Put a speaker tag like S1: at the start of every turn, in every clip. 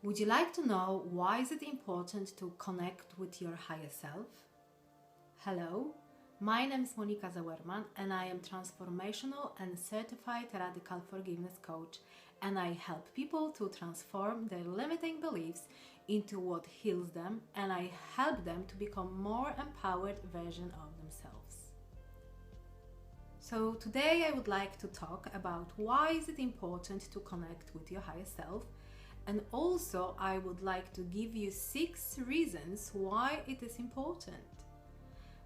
S1: Would you like to know why is it important to connect with your higher self? Hello, my name is Monika Zauerman and I am transformational and certified radical forgiveness coach, and I help people to transform their limiting beliefs into what heals them, and I help them to become more empowered version of themselves. So today I would like to talk about why is it important to connect with your higher self. And also, I would like to give you 6 reasons why it is important.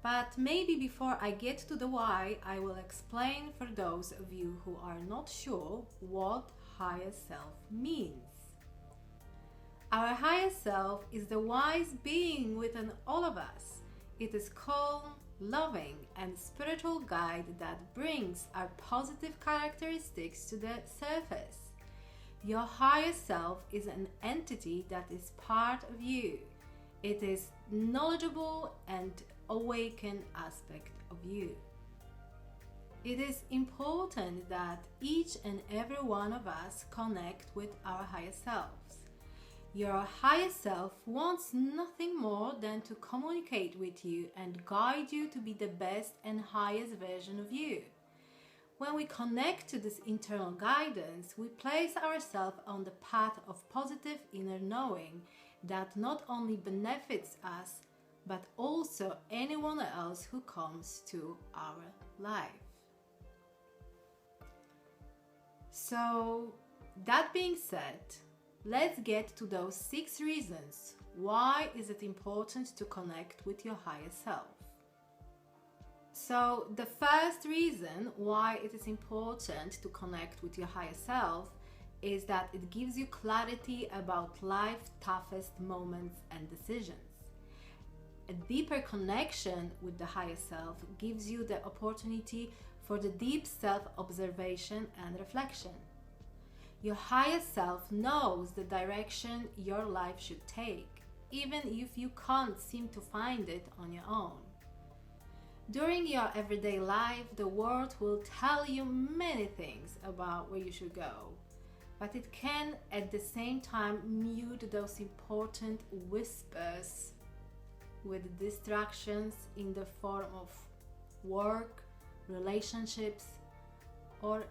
S1: But maybe before I get to the why, I will explain for those of you who are not sure what higher self means. Our higher self is the wise being within all of us. It is calm, loving, and spiritual guide that brings our positive characteristics to the surface. Your higher self is an entity that is part of you. It is knowledgeable and awakened aspect of you. It is important that each and every one of us connect with our higher selves. Your higher self wants nothing more than to communicate with you and guide you to be the best and highest version of you. When we connect to this internal guidance, we place ourselves on the path of positive inner knowing that not only benefits us, but also anyone else who comes to our life. So, that being said, let's get to those 6 reasons why is it important to connect with your higher self. So the first reason why it is important to connect with your higher self is that it gives you clarity about life's toughest moments and decisions. A deeper connection with the higher self gives you the opportunity for the deep self-observation and reflection. Your higher self knows the direction your life should take, even if you can't seem to find it on your own. During your everyday life, the world will tell you many things about where you should go, but it can at the same time mute those important whispers with distractions in the form of work, relationships, or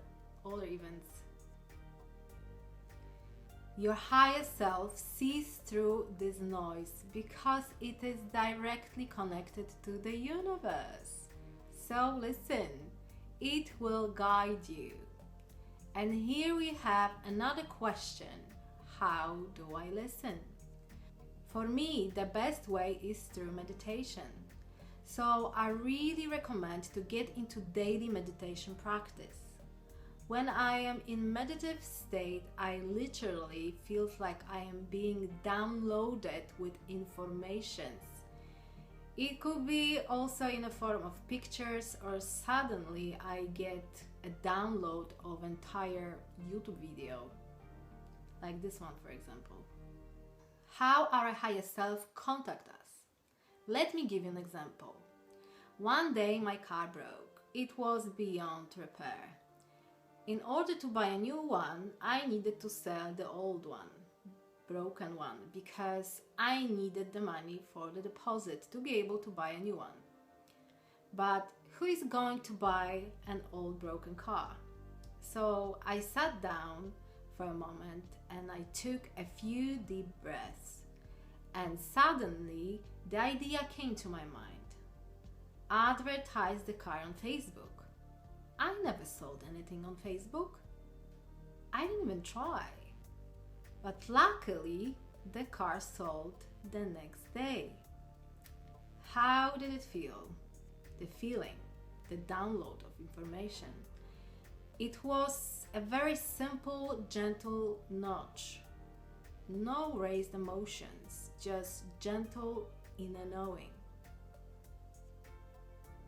S1: other events. Your higher self sees through this noise because it is directly connected to the universe. So listen, it will guide you. And here we have another question. How do I listen? For me, the best way is through meditation. So I really recommend to get into daily meditation practice. When I am in meditative state, I literally feel like I am being downloaded with informations. It could be also in a form of pictures, or suddenly I get a download of entire YouTube video, like this one for example. How our higher self contact us. Let me give you an example. One day my car broke. It was beyond repair. In order to buy a new one, I needed to sell the old one, broken one, because I needed the money for the deposit to be able to buy a new one. But who is going to buy an old broken car? So I sat down for a moment and I took a few deep breaths, and suddenly the idea came to my mind. Advertise the car on Facebook. I never sold anything on Facebook. I didn't even try. But luckily, the car sold the next day. How did it feel? The feeling, the download of information. It was a very simple, gentle nudge. No raised emotions, just gentle inner knowing.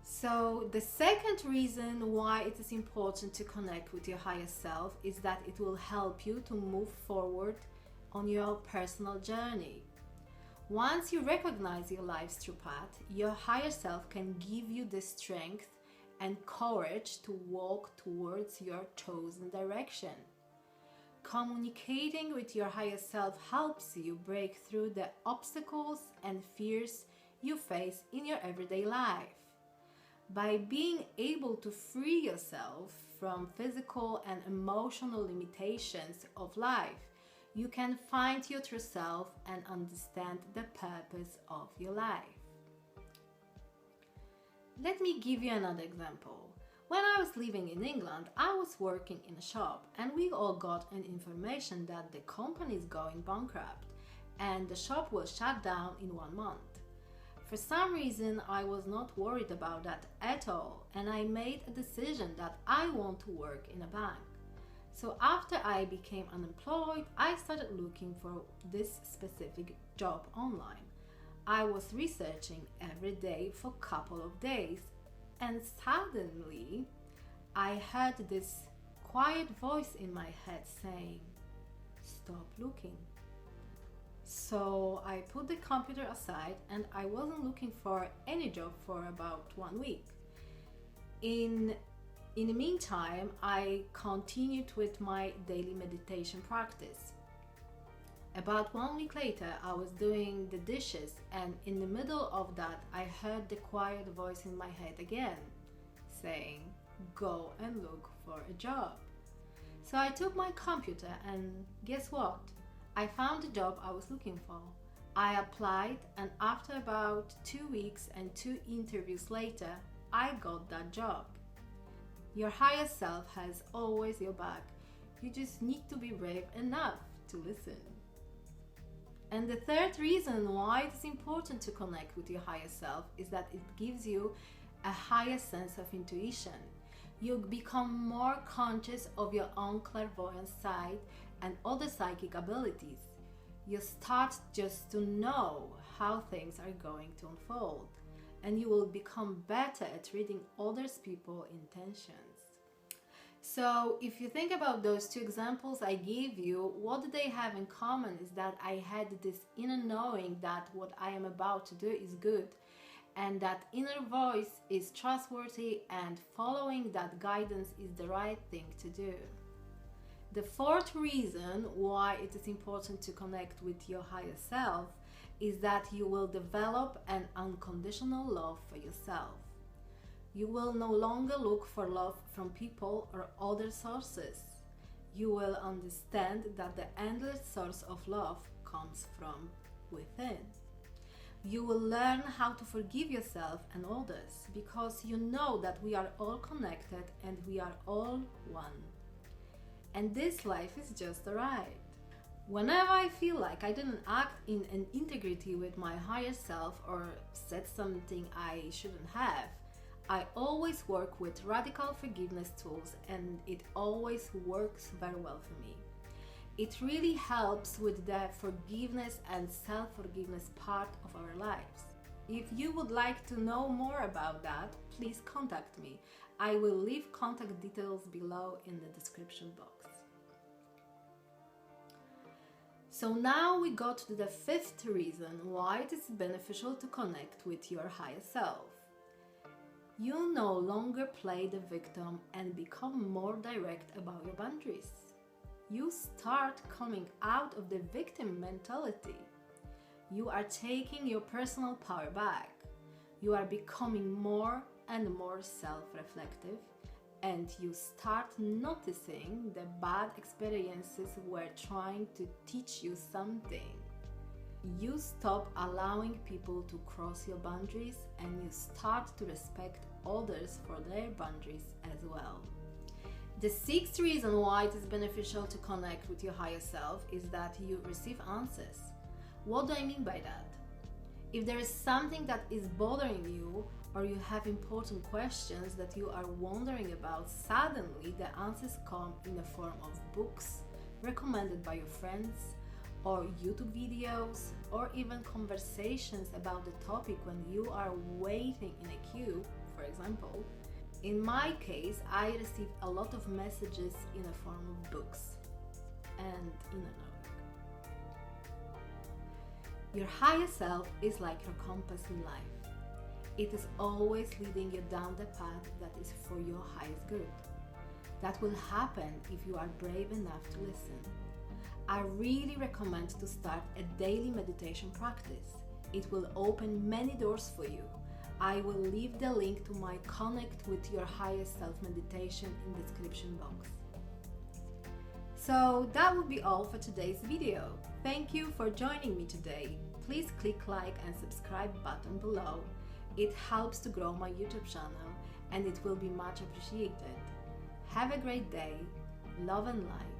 S1: So the second reason why it is important to connect with your higher self is that it will help you to move forward on your personal journey. Once you recognize your life's true path, your higher self can give you the strength and courage to walk towards your chosen direction. Communicating with your higher self helps you break through the obstacles and fears you face in your everyday life. By being able to free yourself from physical and emotional limitations of life, you can find your true self and understand the purpose of your life. Let me give you another example. When I was living in England, I was working in a shop and we all got an information that the company is going bankrupt and the shop will shut down in 1 month. For some reason, I was not worried about that at all, and I made a decision that I want to work in a bank. So after I became unemployed, I started looking for this specific job online. I was researching every day for a couple of days, and suddenly I heard this quiet voice in my head saying, "Stop looking." So I put the computer aside and I wasn't looking for any job for about 1 week. In the meantime, I continued with my daily meditation practice. About 1 week later, I was doing the dishes, and in the middle of that, I heard the quiet voice in my head again, saying, "Go and look for a job." So I took my computer and guess what? I found the job I was looking for. I applied, and after about 2 weeks and 2 interviews later, I got that job. Your higher self has always your back. You just need to be brave enough to listen. And the third reason why it is important to connect with your higher self is that it gives you a higher sense of intuition. You become more conscious of your own clairvoyant side and other psychic abilities. You start just to know how things are going to unfold, and you will become better at reading others people's intentions. So if you think about those 2 examples I gave you, what they have in common is that I had this inner knowing that what I am about to do is good, and that inner voice is trustworthy, and following that guidance is the right thing to do. The fourth reason why it is important to connect with your higher self is that you will develop an unconditional love for yourself. You will no longer look for love from people or other sources. You will understand that the endless source of love comes from within. You will learn how to forgive yourself and others because you know that we are all connected and we are all one. And this life is just alright. Whenever I feel like I didn't act in an integrity with my higher self or said something I shouldn't have, I always work with radical forgiveness tools, and it always works very well for me. It really helps with the forgiveness and self-forgiveness part of our lives. If you would like to know more about that, please contact me. I will leave contact details below in the description box. So now we got to the 5th reason why it is beneficial to connect with your higher self. You no longer play the victim and become more direct about your boundaries. You start coming out of the victim mentality. You are taking your personal power back. You are becoming more and more self-reflective, and you start noticing the bad experiences were trying to teach you something. You stop allowing people to cross your boundaries, and you start to respect others for their boundaries as well. The 6th reason why it is beneficial to connect with your higher self is that you receive answers. What do I mean by that? If there is something that is bothering you, or you have important questions that you are wondering about, suddenly the answers come in the form of books recommended by your friends, or YouTube videos, or even conversations about the topic when you are waiting in a queue, for example. In my case, I received a lot of messages in the form of books and inner knowing. Your higher self is like your compass in life. It is always leading you down the path that is for your highest good. That will happen if you are brave enough to listen. I really recommend to start a daily meditation practice. It will open many doors for you. I will leave the link to my Connect with Your Highest Self meditation in the description box. So that would be all for today's video. Thank you for joining me today. Please click like and subscribe button below. It helps to grow my YouTube channel and it will be much appreciated. Have a great day. Love and light.